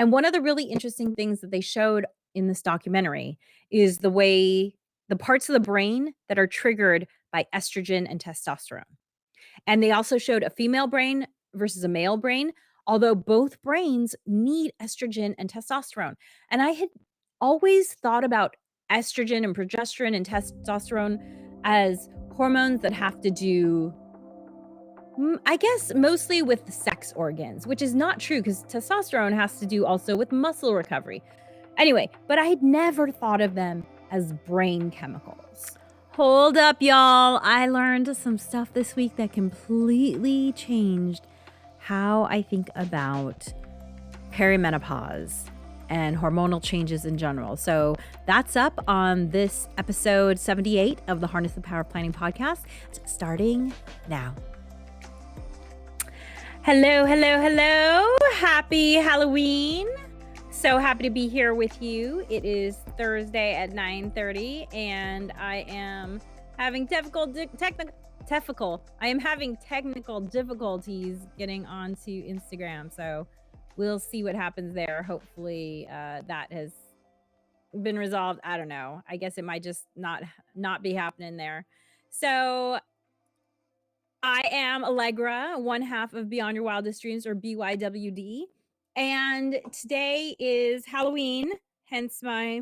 And one of the really interesting things that they showed in this documentary is the parts of the brain that are triggered by estrogen and testosterone. And they also showed a female brain versus a male brain, although both brains need estrogen and testosterone. And I had always thought about estrogen and progesterone and testosterone as hormones that have to do, I guess, mostly with the sex organs, which is not true because testosterone has to do also with muscle recovery. Anyway, but I had never thought of them as brain chemicals. Hold up, y'all. I learned some stuff this week that completely changed how I think about perimenopause and hormonal changes in general. So that's up on this episode 78 of the Harness the Power of Planning podcast, starting now. Hello, hello, hello. Happy Halloween. So happy to be here with you. It is Thursday at 9:30 and I am having technical difficulties getting onto Instagram. So we'll see what happens there. Hopefully that has been resolved. I don't know. I guess it might just not be happening there. So I am Alegre, one half of Beyond Your Wildest Dreams, or BYWD. And today is Halloween, hence my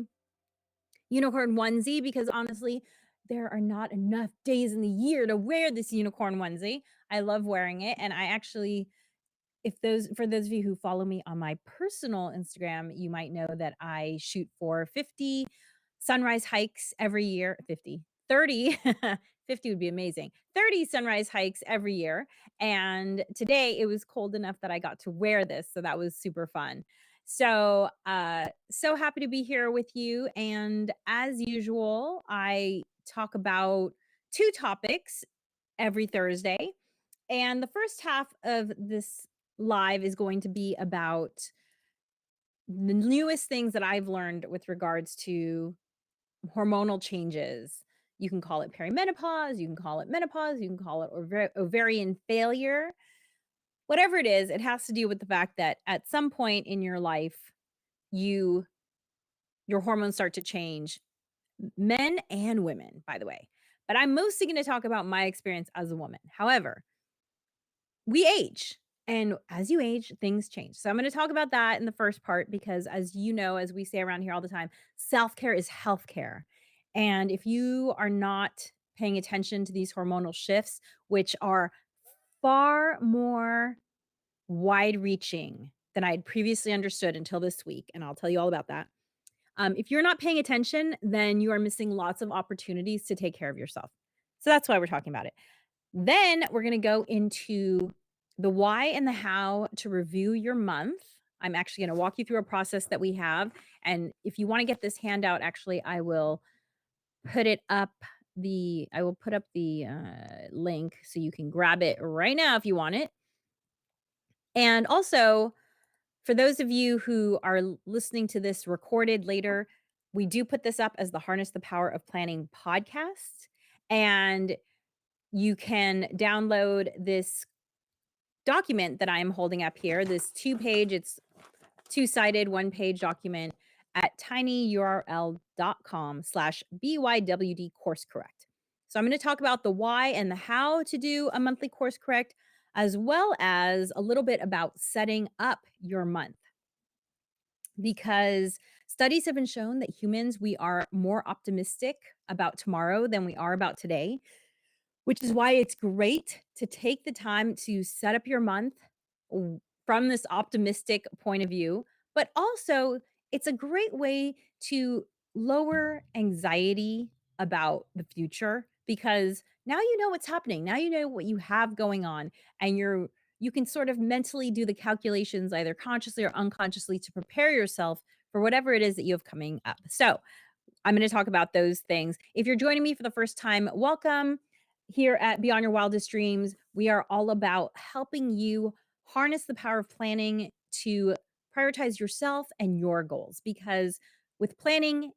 unicorn onesie, because honestly, there are not enough days in the year to wear this unicorn onesie. I love wearing it. And I actually, for those of you who follow me on my personal Instagram, you might know that I shoot for 50 sunrise hikes every year. 30 50 would be amazing. 30 sunrise hikes every year. And today it was cold enough that I got to wear this. So that was super fun. So, so happy to be here with you. And as usual, I talk about two topics every Thursday. And the first half of this live is going to be about the newest things that I've learned with regards to hormonal changes. You can call it perimenopause, you can call it menopause, you can call it ovarian failure. Whatever it is, it has to do with the fact that at some point in your life, your hormones start to change, men and women, by the way. But I'm mostly going to talk about my experience as a woman. However, we age. And as you age, things change. So I'm going to talk about that in the first part because, as you know, as we say around here all the time, self-care is healthcare. And if you are not paying attention to these hormonal shifts, which are far more wide-reaching than I had previously understood until this week, and I'll tell you all about that. If you're not paying attention, then you are missing lots of opportunities to take care of yourself. So that's why we're talking about it. Then we're going to go into the why and the how to review your month. I'm actually going to walk you through a process that we have. And if you want to get this handout, actually, I will put up the link so you can grab it right now if you want it. And also, for those of you who are listening to this recorded later, we do put this up as the Harness the Power of Planning podcast. And you can download this document that I'm holding up here, this it's two-sided, one-page document at tinyurl.com/BYWD course correct. So I'm going to talk about the why and the how to do a monthly course correct, as well as a little bit about setting up your month. Because studies have been shown that humans, we are more optimistic about tomorrow than we are about today, which is why it's great to take the time to set up your month from this optimistic point of view. But also, it's a great way to lower anxiety about the future because now you know what's happening. Now you know what you have going on, and you can sort of mentally do the calculations either consciously or unconsciously to prepare yourself for whatever it is that you have coming up. So, I'm going to talk about those things. If you're joining me for the first time, welcome. Here at Beyond Your Wildest Dreams, we are all about helping you harness the power of planning to prioritize yourself and your goals. Because with planning,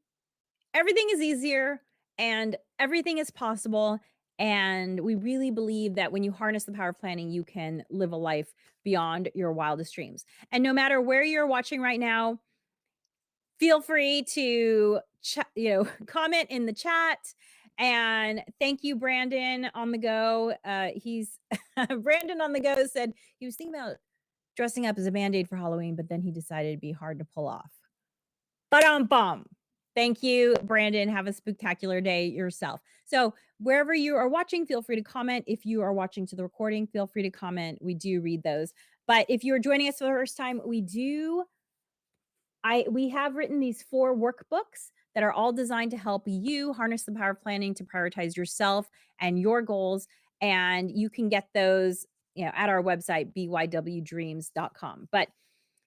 everything is easier and everything is possible. And we really believe that when you harness the power of planning, you can live a life beyond your wildest dreams. And no matter where you're watching right now, feel free to comment in the chat. And thank you, Brandon on the go. He's Brandon on the go said he was thinking about dressing up as a band-aid for Halloween, but then he decided it'd be hard to pull off. Ba-dum-bum. Thank you, Brandon. Have a spectacular day yourself. So wherever you are watching, feel free to comment. If you are watching to the recording, feel free to comment. We do read those. But if you're joining us for the first time, we have written these 4 workbooks that are all designed to help you harness the power of planning to prioritize yourself and your goals. And you can get those, at our website, bywdreams.com. But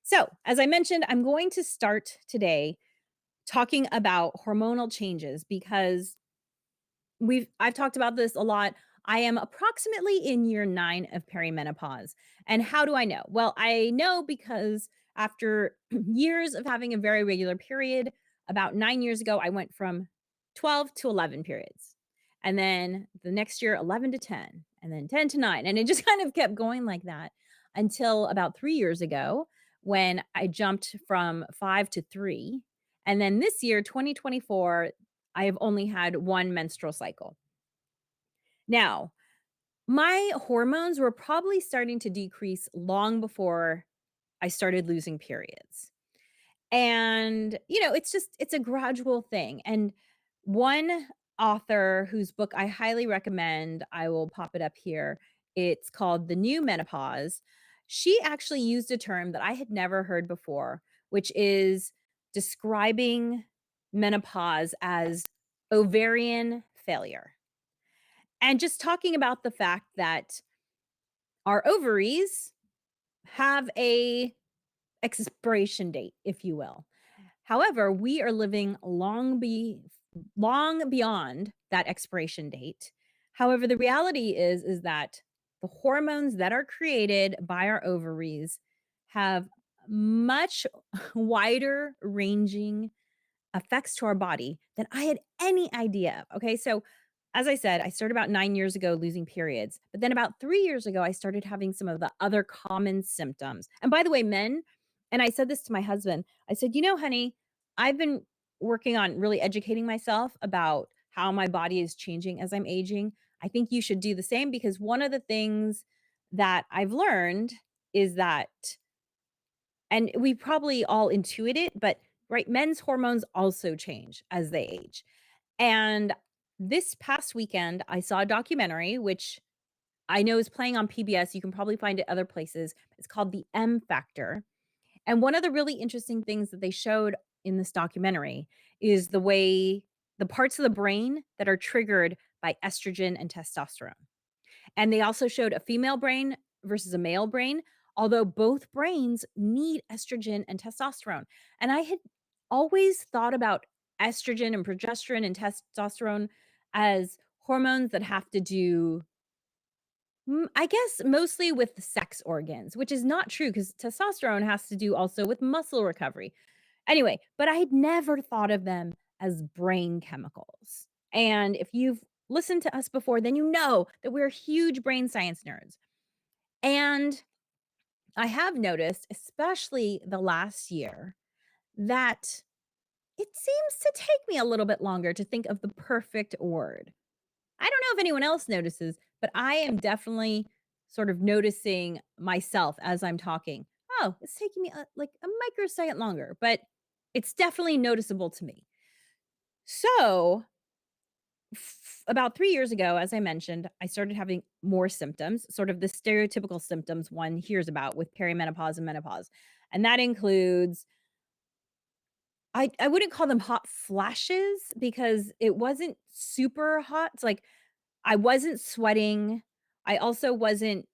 so, as I mentioned, I'm going to start today talking about hormonal changes because I've talked about this a lot. I am approximately in year 9 of perimenopause. And how do I know? Well, I know because after years of having a very regular period, about 9 years ago, I went from 12 to 11 periods. And then the next year, 11 to 10, and then 10 to 9. And it just kind of kept going like that until about 3 years ago when I jumped from 5 to 3. And then this year, 2024, I have only had 1 menstrual cycle. Now, my hormones were probably starting to decrease long before I started losing periods. And, it's a gradual thing. And one author whose book I highly recommend, I will pop it up here. It's called The New Menopause. She actually used a term that I had never heard before, which is describing menopause as ovarian failure. And just talking about the fact that our ovaries have a expiration date, if you will. However, we are living long beyond that expiration date. However, the reality is that the hormones that are created by our ovaries have much wider ranging effects to our body than I had any idea of. Okay. So, as I said, I started about 9 years ago losing periods. But then about 3 years ago, I started having some of the other common symptoms. And by the way, men, and I said this to my husband, I said, honey, I've been working on really educating myself about how my body is changing as I'm aging. I think you should do the same because one of the things that I've learned is that, and we probably all intuit it, but right, men's hormones also change as they age. And this past weekend, I saw a documentary, which I know is playing on PBS. You can probably find it other places. It's called The M Factor. And one of the really interesting things that they showed in this documentary is the parts of the brain that are triggered by estrogen and testosterone. And they also showed a female brain versus a male brain, although both brains need estrogen and testosterone. And I had always thought about estrogen and progesterone and testosterone as hormones that have to do, I guess, mostly with the sex organs, which is not true because testosterone has to do also with muscle recovery. Anyway, but I had never thought of them as brain chemicals. And if you've listened to us before, then you know that we're huge brain science nerds. And I have noticed, especially the last year, that it seems to take me a little bit longer to think of the perfect word. I don't know if anyone else notices, but I am definitely sort of noticing myself as I'm talking. Oh, it's taking me like a microsecond longer, but it's definitely noticeable to me. So, about 3 years ago, as I mentioned, I started having more symptoms, sort of the stereotypical symptoms one hears about with perimenopause and menopause. And that includes, I wouldn't call them hot flashes because it wasn't super hot. It's like I wasn't sweating. I also wasn't,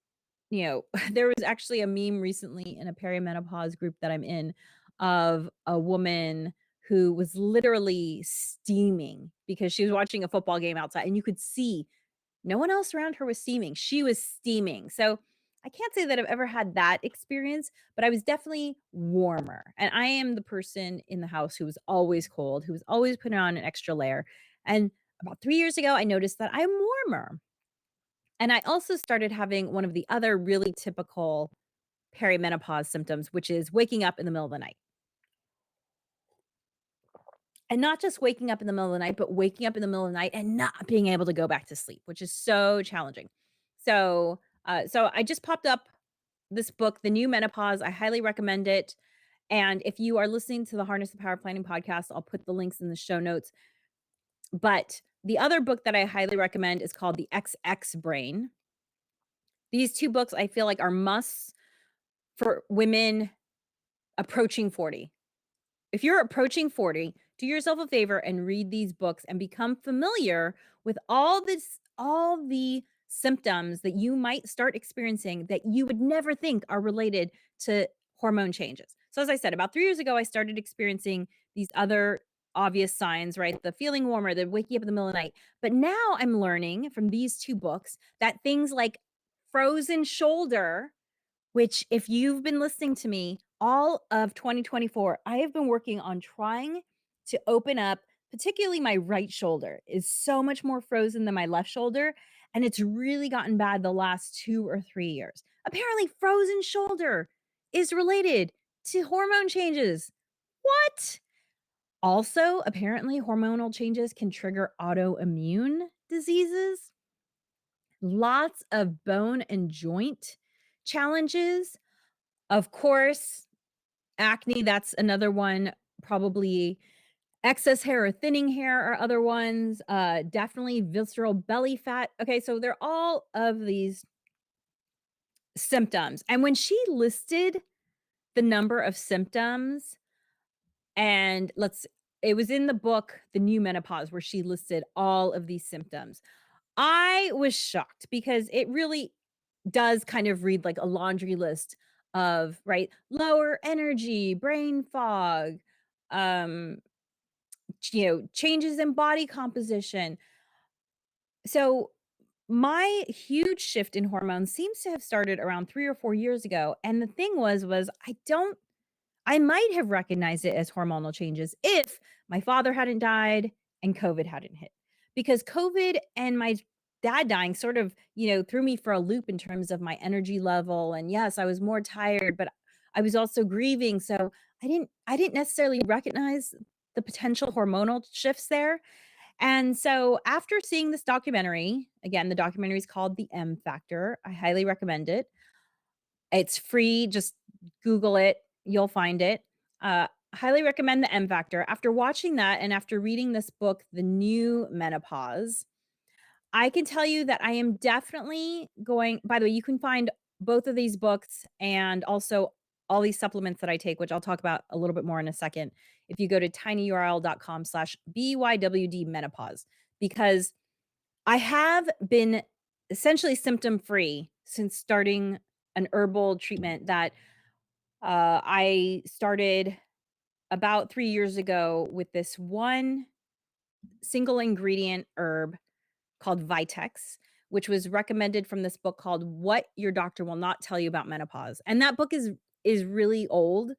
there was actually a meme recently in a perimenopause group that I'm in of a woman who was literally steaming because she was watching a football game outside and you could see no one else around her was steaming. She was steaming. So I can't say that I've ever had that experience, but I was definitely warmer. And I am the person in the house who was always cold, who was always putting on an extra layer. And about 3 years ago, I noticed that I'm warmer. And I also started having one of the other really typical perimenopause symptoms, which is waking up in the middle of the night. And not just waking up in the middle of the night, but waking up in the middle of the night and not being able to go back to sleep, which is so challenging. So I just popped up this book, The New Menopause. I highly recommend it. And if you are listening to the Harness the Power of Planning podcast, I'll put the links in the show notes. But the other book that I highly recommend is called The XX Brain. These two books I feel like are musts for women approaching 40. If you're approaching 40, do yourself a favor and read these books and become familiar with all the symptoms that you might start experiencing that you would never think are related to hormone changes. So as I said, about 3 years ago, I started experiencing these other obvious signs, right? The feeling warmer, the waking up in the middle of the night. But now I'm learning from these two books that things like frozen shoulder, which if you've been listening to me all of 2024, I have been working on trying to open up, particularly my right shoulder is so much more frozen than my left shoulder, and it's really gotten bad the last 2 or 3 years. Apparently, frozen shoulder is related to hormone changes. What? Also, apparently, hormonal changes can trigger autoimmune diseases, lots of bone and joint challenges. Of course, acne, that's another one, probably excess hair or thinning hair are other ones, definitely visceral belly fat. Okay, so they're all of these symptoms, and when she listed the number of symptoms and it was in the book, The New Menopause, where she listed all of these symptoms. I was shocked because it really does kind of read like a laundry list of, right, lower energy, brain fog, um, changes in body composition. So my huge shift in hormones seems to have started around 3 or 4 years ago. And the thing was I might have recognized it as hormonal changes if my father hadn't died and COVID hadn't hit. Because COVID and my dad dying sort of, threw me for a loop in terms of my energy level. And yes, I was more tired, but I was also grieving. So I didn't necessarily recognize the potential hormonal shifts there. And so after seeing this documentary, again, the documentary is called The M Factor. I highly recommend it. It's free, just Google it, you'll find it. Highly recommend the M Factor. After watching that and after reading this book, The New Menopause, I can tell you that I am definitely going by the way, you can find both of these books and also all these supplements that I take, which I'll talk about a little bit more in a second, if you go to tinyurl.com/BYWD menopause, because I have been essentially symptom free since starting an herbal treatment that I started about 3 years ago with this one single ingredient herb called Vitex, which was recommended from this book called What Your Doctor Will Not Tell You About Menopause. And that book is really old.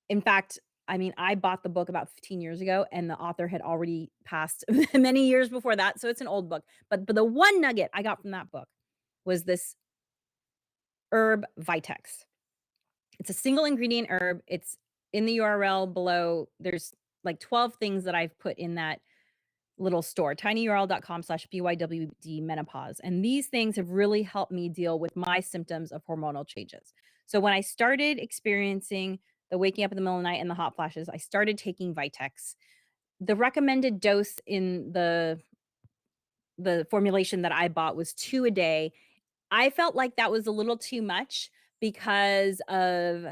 In fact, I mean, I bought the book about 15 years ago and the author had already passed many years before that, so it's an old book. But the one nugget I got from that book was this herb Vitex. It's a single ingredient herb. It's in the URL below. There's like 12 things that I've put in that little store, tinyurl.com/BYWD menopause. And these things have really helped me deal with my symptoms of hormonal changes. So when I started experiencing the waking up in the middle of the night and the hot flashes, I started taking Vitex. The recommended dose in the formulation that I bought was 2 a day. I felt like that was a little too much because of,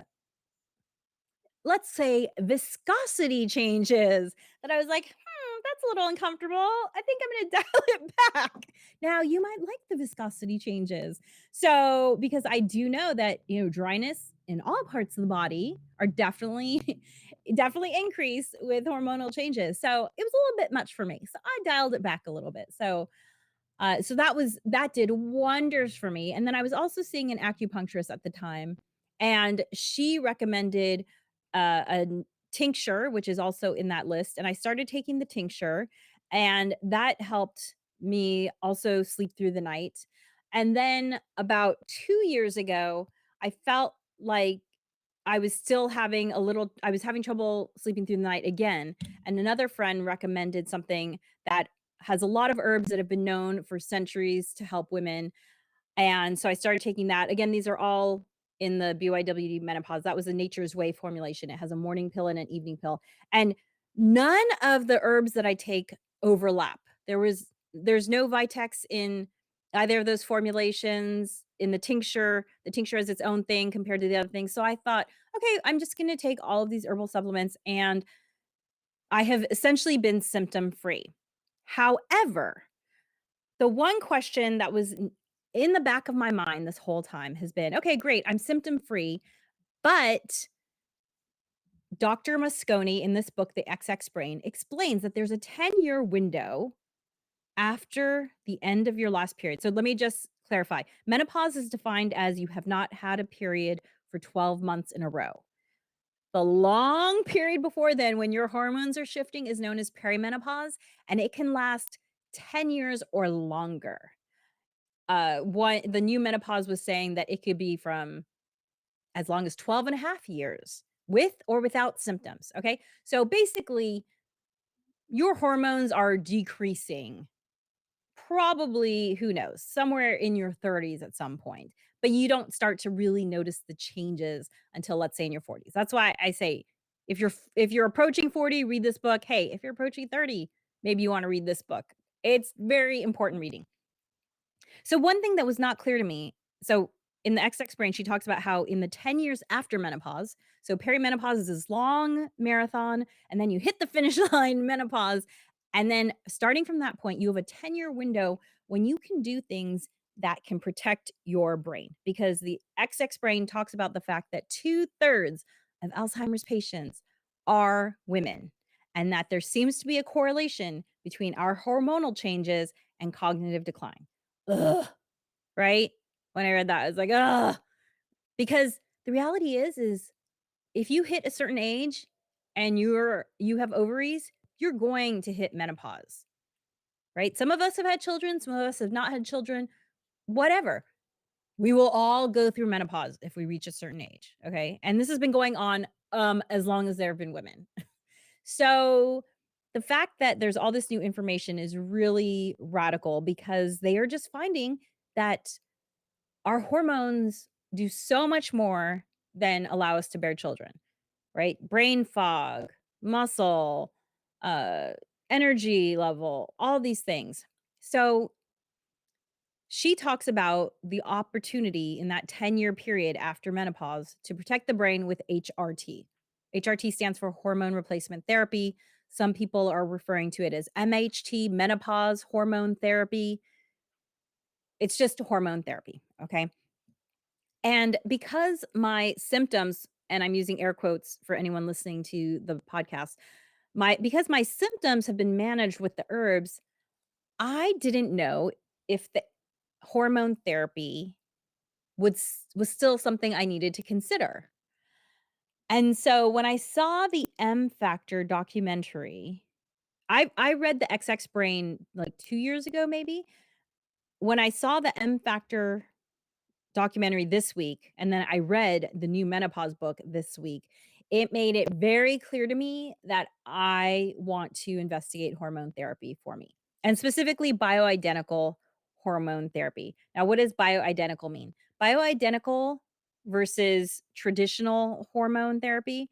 let's say, viscosity changes that I was like, that's a little uncomfortable. I think I'm gonna dial it back. Now, you might like the viscosity changes. So, because I do know that, dryness in all parts of the body are definitely definitely increase with hormonal changes. So, it was a little bit much for me. So, I dialed it back a little bit. So that did wonders for me, and then I was also seeing an acupuncturist at the time, and she recommended, a tincture, which is also in that list, and I started taking the tincture, and that helped me also sleep through the night. And then about 2 years ago, I felt like I was having trouble sleeping through the night again, and another friend recommended something that has a lot of herbs that have been known for centuries to help women, and so I started taking that. Again, these are all in the BYWD menopause. That was the Nature's Way formulation. It has a morning pill and an evening pill. And none of the herbs that I take overlap. There's no Vitex in either of those formulations. In the tincture has its own thing compared to the other things. So I thought, okay, I'm just going to take all of these herbal supplements and I have essentially been symptom free. However, the one question that was in the back of my mind this whole time has been, "Okay, great, I'm symptom free," but Dr. Mosconi in this book, The XX Brain, explains that there's a 10-year window after the end of your last period. So let me just clarify. Menopause is defined as you have not had a period for 12 months in a row. The long period before then when your hormones are shifting is known as perimenopause, and it can last 10 years or longer. One the new menopause was saying that it could be from as long as 12 and a half years with or without symptoms. Okay. So basically, your hormones are decreasing, probably, who knows, somewhere in your 30s at some point, but you don't start to really notice the changes until, let's say, in your 40s. That's why I say if you're approaching 40, read this book. Hey, if you're approaching 30, maybe you want to read this book. It's very important reading. So one thing that was not clear to me, so in the XX brain, she talks about how in the 10 years after menopause, so perimenopause is this long marathon, and then you hit the finish line, menopause, and then starting from that point, you have a 10-year window when you can do things that can protect your brain. Because the XX brain talks about the fact that 2/3 of Alzheimer's patients are women, and that there seems to be a correlation between our hormonal changes and cognitive decline. Ugh, right? When I read that, I was like, "Ugh," because the reality is if you hit a certain age and you have ovaries, you're going to hit menopause, right? Some of us have had children, some of us have not had children, whatever. We will all go through menopause if we reach a certain age, okay? And this has been going on, as long as there have been women. So, the fact that there's all this new information is really radical because they are just finding that our hormones do so much more than allow us to bear children, right? Brain fog, muscle, uh, energy level, all these things. So she talks about the opportunity in that 10-year period after menopause to protect the brain with HRT. HRT stands for hormone replacement therapy. Some people are referring to it as MHT, menopause hormone therapy. It's just hormone therapy. Okay. And because my symptoms, and I'm using air quotes for anyone listening to the podcast, because my symptoms have been managed with the herbs, I didn't know if the hormone therapy was still something I needed to consider. And so when I saw the M Factor documentary, I read the XX Brain like 2 years ago maybe. When I saw the M Factor documentary this week, and then I read the new menopause book this week, it made it very clear to me that I want to investigate hormone therapy for me, and specifically bioidentical hormone therapy. Now, what does bioidentical mean? Bioidentical versus traditional hormone therapy,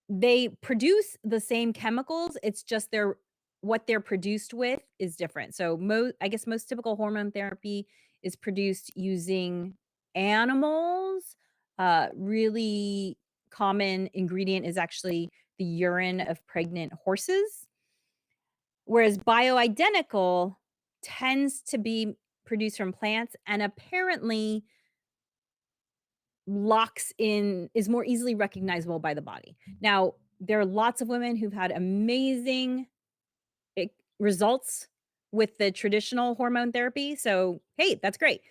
they produce the same chemicals, it's just what they're produced with is different. So, I guess most typical hormone therapy is produced using animals. Really common ingredient is actually the urine of pregnant horses, whereas bioidentical tends to be produced from plants and apparently is more easily recognizable by the body. Now, there are lots of women who've had amazing e results with the traditional hormone therapy, so, hey, that's great.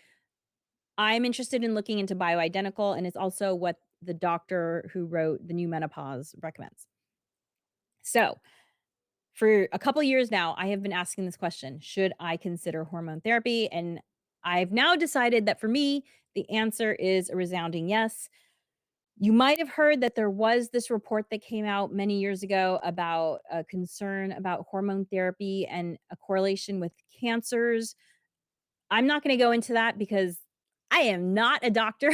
I'm interested in looking into bioidentical, and it's also what the doctor who wrote The New Menopause recommends. So, For a couple years now, I have been asking this question, should I consider hormone therapy? And I've now decided that for me, the answer is a resounding yes. You might have heard that there was this report that came out many years ago about a concern about hormone therapy and a correlation with cancers. I'm not going to go into that because I am not a doctor,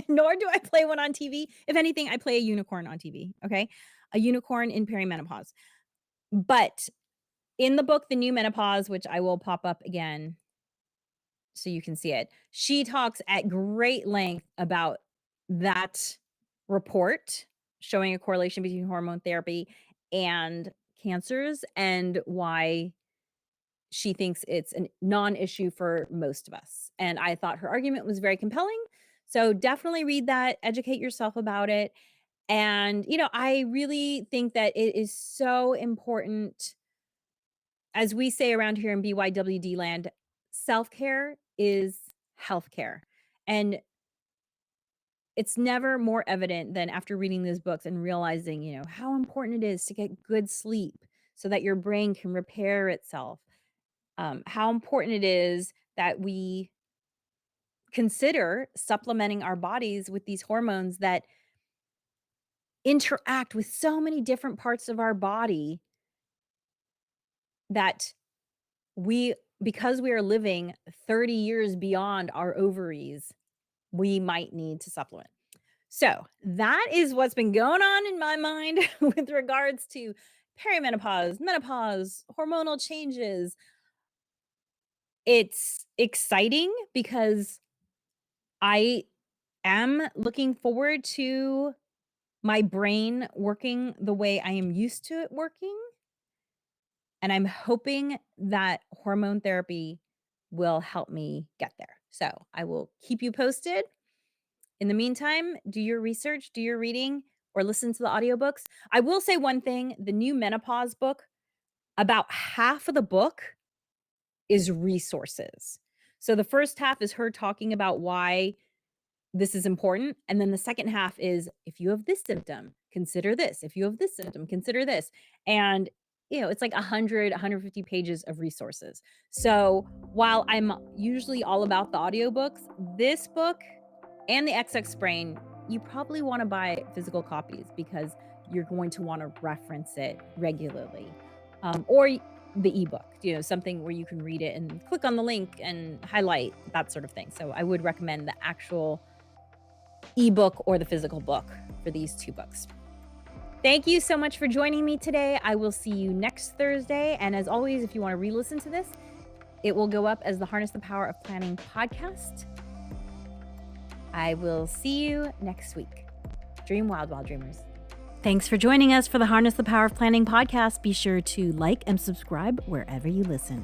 nor do I play one on TV. If anything, I play a unicorn on TV. Okay. A unicorn in perimenopause. But in the book, The New Menopause, which I will pop up again so you can see it, she talks at great length about that report showing a correlation between hormone therapy and cancers and why she thinks it's a non-issue for most of us. And I thought her argument was very compelling. So definitely read that, educate yourself about it. And, I really think that it is so important, as we say around here in BYWD land, self-care is healthcare. And it's never more evident than after reading these books and realizing, how important it is to get good sleep so that your brain can repair itself. How important it is that we consider supplementing our bodies with these hormones that interact with so many different parts of our body that because we are living 30 years beyond our ovaries, we might need to supplement. So that is what's been going on in my mind with regards to perimenopause, menopause, hormonal changes. It's exciting because I am looking forward to my brain working the way I am used to it working. And I'm hoping that hormone therapy will help me get there. So I will keep you posted. In the meantime, do your research, do your reading, or listen to the audiobooks. I will say one thing, the new menopause book, about half of the book is resources. So the first half is her talking about why this is important. And then the second half is, if you have this symptom, consider this. If you have this symptom, consider this. And, it's like 150 pages of resources. So while I'm usually all about the audiobooks, this book and the XX Brain, you probably want to buy physical copies because you're going to want to reference it regularly. Or the ebook, something where you can read it and click on the link and highlight, that sort of thing. So I would recommend the actual ebook or the physical book for these two books. Thank you so much for joining me today. I will see you next Thursday. And as always, if you want to re-listen to this, it will go up as the Harness the Power of Planning podcast. I will see you next week. Dream wild, wild dreamers. Thanks for joining us for the Harness the Power of Planning podcast. Be sure to like and subscribe wherever you listen.